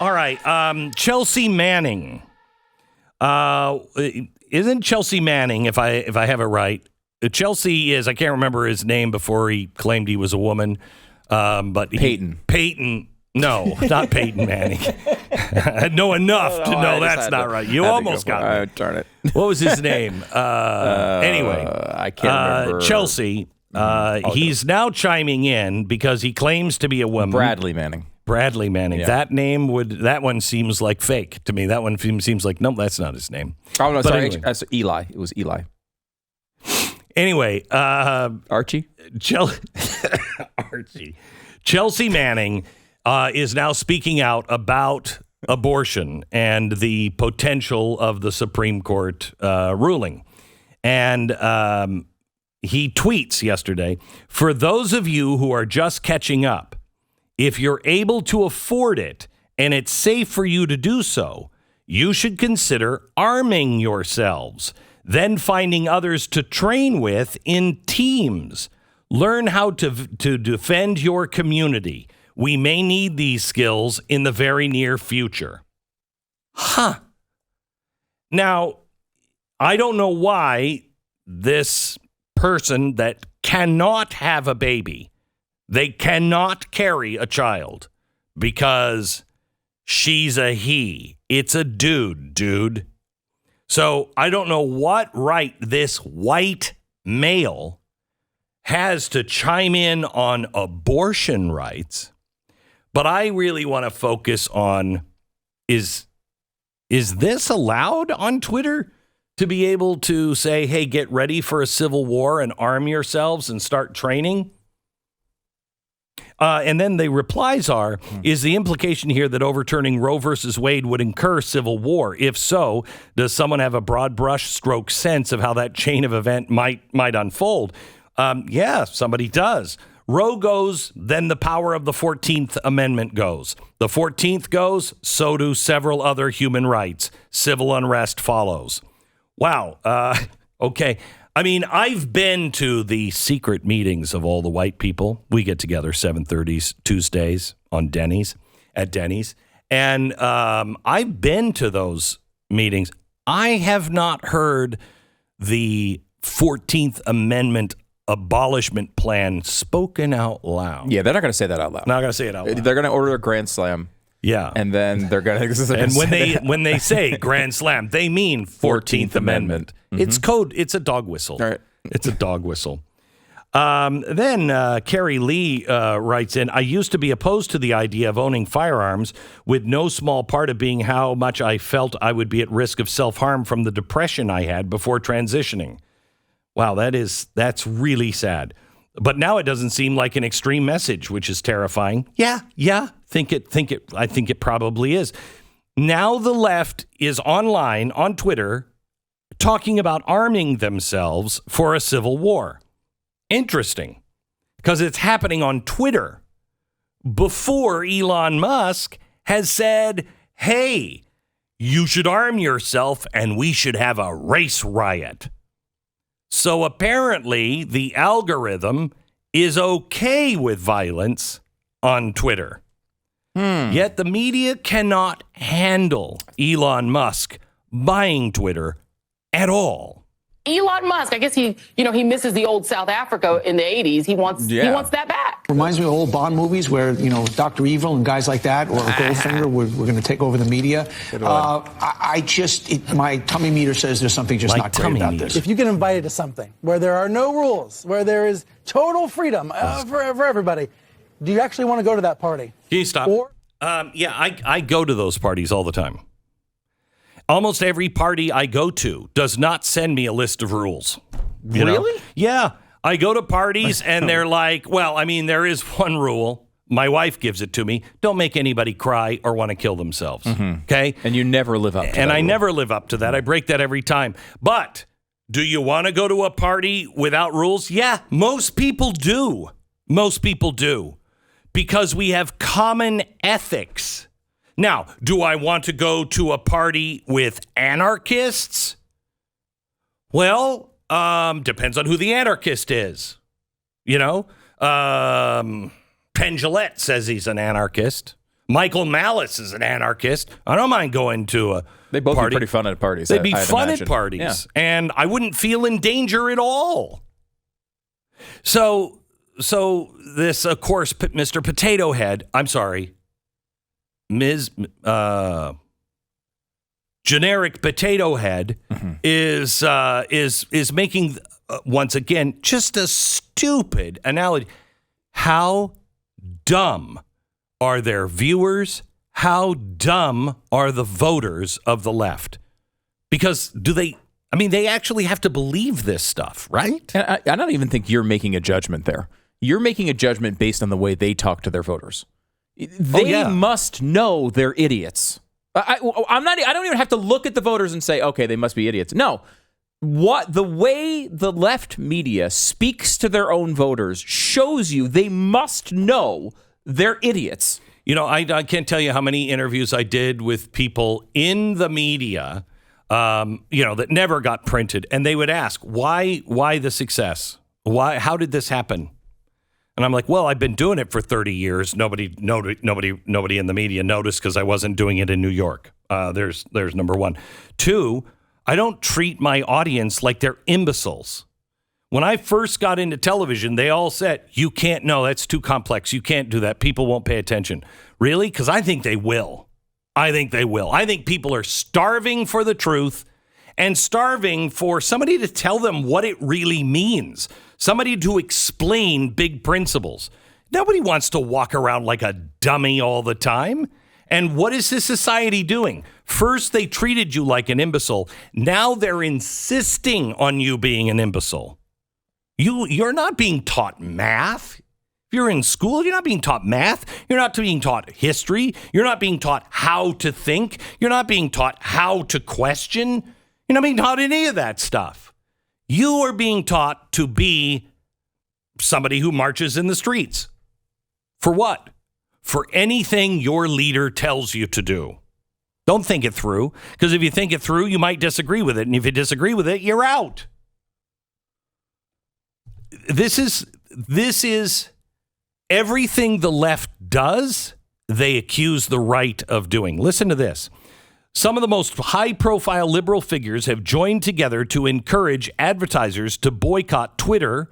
All right. Chelsea Manning. Isn't Chelsea Manning, if I have it right? Chelsea is, I can't remember his name before he claimed he was a woman. But Peyton. No, not Peyton Manning. I know enough to know that's not right. You almost got me. Darn it. What was his name? Anyway. I can't remember. Chelsea. He's now chiming in because he claims to be a woman. Bradley Manning. Yeah. That one seems like fake to me. That one seems like, nope, that's not his name. Oh, no, but sorry. anyway. Eli. It was Eli. Anyway. Archie? Archie. Chelsea Manning is now speaking out about abortion and the potential of the Supreme Court ruling. And he tweets yesterday, for those of you who are just catching up, if you're able to afford it and it's safe for you to do so, you should consider arming yourselves, then finding others to train with in teams. Learn how to defend your community. We may need these skills in the very near future. Now, I don't know why this person that cannot have a baby, they cannot carry a child because she's a he. It's a dude. So I don't know what right this white male has to chime in on abortion rights, but I really want to focus on is this allowed on Twitter to be able to say, hey, get ready for a civil war and arm yourselves and start training? And then the replies are, is the implication here that overturning Roe versus Wade would incur civil war? If so, does someone have a broad brush stroke sense of how that chain of event might unfold? Yeah, somebody does. Roe goes, then the power of the 14th Amendment goes. The 14th goes, so do several other human rights. Civil unrest follows. Wow. Okay. I mean, I've been to the secret meetings of all the white people. We get together 7:30 Tuesdays on at Denny's. And I've been to those meetings. I have not heard the 14th Amendment abolishment plan spoken out loud. Yeah, they're not going to say that out loud. Not going to say it out loud. They're going to order a Grand Slam. Yeah. And then they're going to... And when they say Grand Slam, they mean 14th Amendment. Mm-hmm. It's code. It's a dog whistle. All right. It's a dog whistle. Then Carrie Lee writes in, I used to be opposed to the idea of owning firearms, with no small part of being how much I felt I would be at risk of self-harm from the depression I had before transitioning. Wow, that's really sad. But now it doesn't seem like an extreme message, which is terrifying. Yeah. I think it probably is. Now the left is online on Twitter talking about arming themselves for a civil war. Interesting, because it's happening on Twitter before Elon Musk has said, hey, you should arm yourself and we should have a race riot. So apparently the algorithm is okay with violence on Twitter. Yet the media cannot handle Elon Musk buying Twitter at all. Elon Musk, I guess he misses the old South Africa in the 80s. He wants that back. Reminds me of old Bond movies where, Dr. Evil and guys like that, or Goldfinger, we're going to take over the media. My tummy meter says there's something just not great about this. If you get invited to something where there are no rules, where there is total freedom for everybody, do you actually want to go to that party? Can you stop? I go to those parties all the time. Almost every party I go to does not send me a list of rules. Really? Yeah. I go to parties and they're like, there is one rule. My wife gives it to me. Don't make anybody cry or want to kill themselves. Mm-hmm. Okay? And you never live up to that. And I never live up to that. I break that every time. But do you want to go to a party without rules? Yeah, most people do. Most people do. Because we have common ethics. Now, do I want to go to a party with anarchists? Well, depends on who the anarchist is. Penn Jillette says he's an anarchist. Michael Malice is an anarchist. I don't mind going to a They both party. be pretty fun at parties. They'd be I'd fun imagine. at parties, Yeah. and I wouldn't feel in danger at all. So this, of course, Mr. Potato Head. I'm sorry, Ms. Generic Potato Head is making once again just a stupid analogy. How dumb are their viewers? How dumb are the voters of the left? Because they actually have to believe this stuff, right? And I don't even think you're making a judgment there. You're making a judgment based on the way they talk to their voters. They must know they're idiots. I don't even have to look at the voters and say, okay, they must be idiots. No. The way the left media speaks to their own voters shows you they must know they're idiots. You know, I can't tell you how many interviews I did with people in the media, that never got printed, and they would ask, why the success? How did this happen? And I'm like, well, I've been doing it for 30 years. Nobody in the media noticed because I wasn't doing it in New York. There's number one. Two, I don't treat my audience like they're imbeciles. When I first got into television, they all said, you can't, no, that's too complex. You can't do that. People won't pay attention. Really? Because I think they will. I think people are starving for the truth and starving for somebody to tell them what it really means. Somebody to explain big principles. Nobody wants to walk around like a dummy all the time. And what is this society doing? First, they treated you like an imbecile. Now they're insisting on you being an imbecile. You're not being taught math. If you're in school, you're not being taught math. You're not being taught history. You're not being taught how to think. You're not being taught how to question. You're not being taught any of that stuff. You are being taught to be somebody who marches in the streets. For what? For anything your leader tells you to do. Don't think it through, because if you think it through, you might disagree with it. And if you disagree with it, you're out. This is everything the left does, they accuse the right of doing. Listen to this. Some of the most high-profile liberal figures have joined together to encourage advertisers to boycott Twitter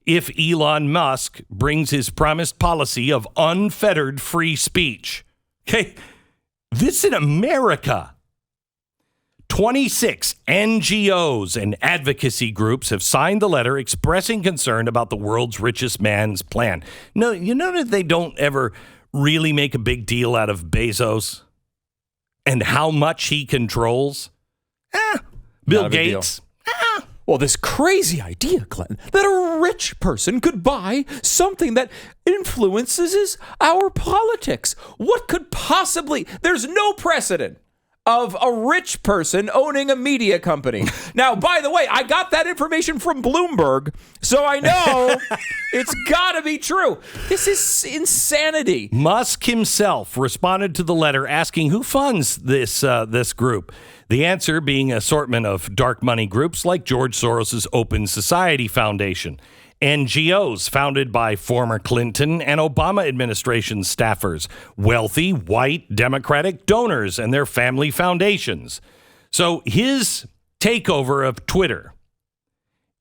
if Elon Musk brings his promised policy of unfettered free speech. Okay, this in America. 26 NGOs and advocacy groups have signed the letter expressing concern about the world's richest man's plan. No, you know that they don't ever really make a big deal out of Bezos and how much he controls. Bill Gates. Well, this crazy idea, Clinton, that a rich person could buy something that influences our politics. What could possibly... There's no precedent of a rich person owning a media company. Now, by the way, I got that information from Bloomberg, so I know it's got to be true. This is insanity. Musk himself responded to the letter asking who funds this group. The answer being an assortment of dark money groups like George Soros' Open Society Foundation, NGOs founded by former Clinton and Obama administration staffers, wealthy white Democratic donors and their family foundations. So his takeover of Twitter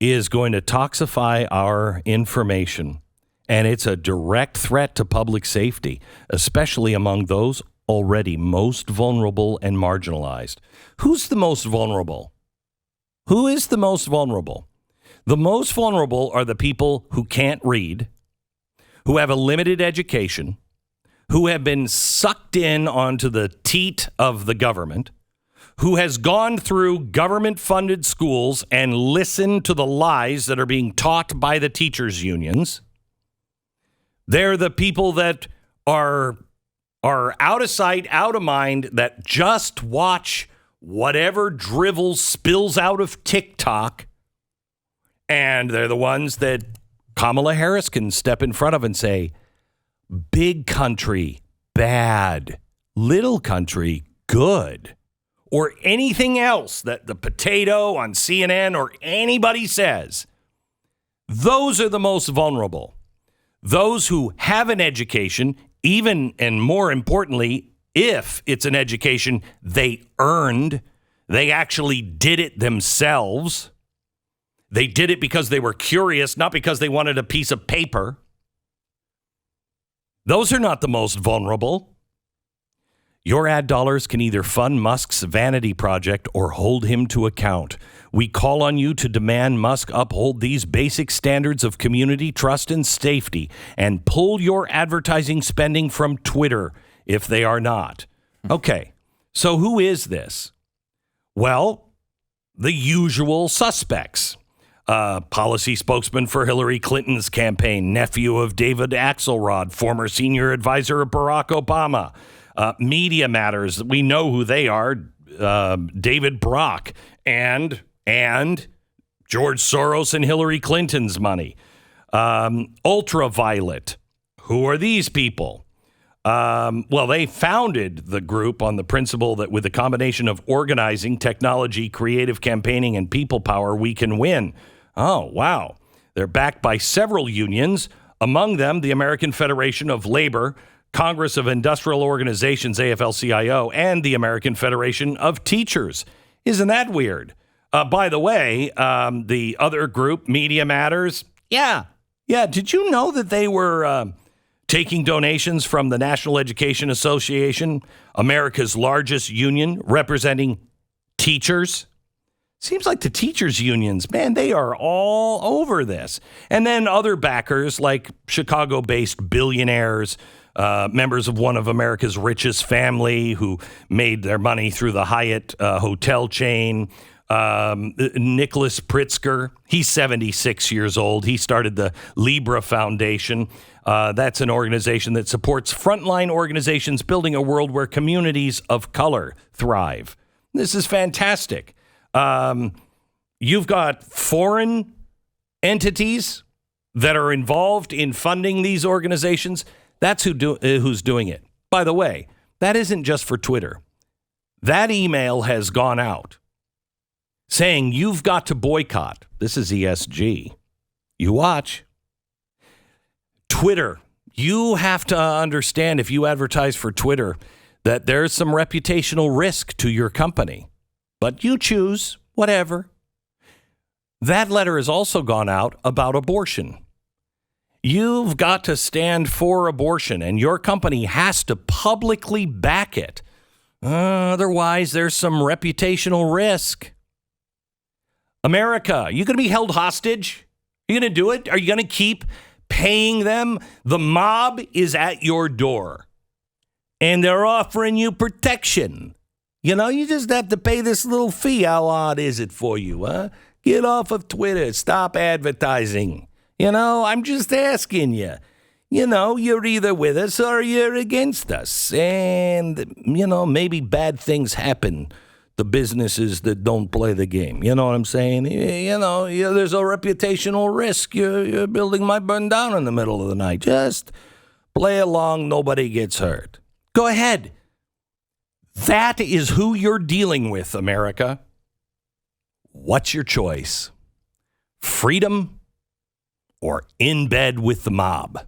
is going to toxify our information, and it's a direct threat to public safety, especially among those already most vulnerable and marginalized. Who's the most vulnerable? Who is the most vulnerable? The most vulnerable are the people who can't read, who have a limited education, who have been sucked in onto the teat of the government, who has gone through government-funded schools and listened to the lies that are being taught by the teachers' unions. They're the people that are out of sight, out of mind, that just watch whatever drivel spills out of TikTok. And they're the ones that Kamala Harris can step in front of and say, big country, bad. Little country, good. Or anything else that the potato on CNN or anybody says. Those are the most vulnerable. Those who have an education, even and more importantly, if it's an education they earned, they actually did it themselves. They did it because they were curious, not because they wanted a piece of paper. Those are not the most vulnerable. Your ad dollars can either fund Musk's vanity project or hold him to account. We call on you to demand Musk uphold these basic standards of community trust and safety and pull your advertising spending from Twitter if they are not. Okay, so who is this? Well, the usual suspects. Policy spokesman for Hillary Clinton's campaign, nephew of David Axelrod, former senior advisor of Barack Obama. Media Matters, we know who they are. David Brock and George Soros and Hillary Clinton's money. Ultraviolet, who are these people? Well, they founded the group on the principle that with a combination of organizing, technology, creative campaigning, and people power, we can win. Oh, wow. They're backed by several unions, among them the American Federation of Labor, Congress of Industrial Organizations, AFL-CIO, and the American Federation of Teachers. Isn't that weird? By the way, the other group, Media Matters, yeah. Did you know that they were taking donations from the National Education Association, America's largest union representing teachers? Seems like the teachers' unions, man, they are all over this. And then other backers like Chicago-based billionaires, members of one of America's richest family who made their money through the Hyatt hotel chain. Nicholas Pritzker, he's 76 years old. He started the Libra Foundation. That's an organization that supports frontline organizations building a world where communities of color thrive. This is fantastic. You've got foreign entities that are involved in funding these organizations. That's who's doing it. By the way, that isn't just for Twitter. That email has gone out saying you've got to boycott. This is ESG. You watch. Twitter. You have to understand if you advertise for Twitter that there's some reputational risk to your company. But you choose, whatever. That letter has also gone out about abortion. You've got to stand for abortion, and your company has to publicly back it. Otherwise, there's some reputational risk. America, you going to be held hostage? Are you going to do it? Are you going to keep paying them? The mob is at your door, and they're offering you protection. You know, you just have to pay this little fee. How odd is it for you, huh? Get off of Twitter. Stop advertising. You know, I'm just asking you. You know, you're either with us or you're against us. And, you know, maybe bad things happen to businesses that don't play the game. You know what I'm saying? You know, there's a reputational risk. Your building might burn down in the middle of the night. Just play along. Nobody gets hurt. Go ahead. That is who you're dealing with, America. What's your choice? Freedom or in bed with the mob?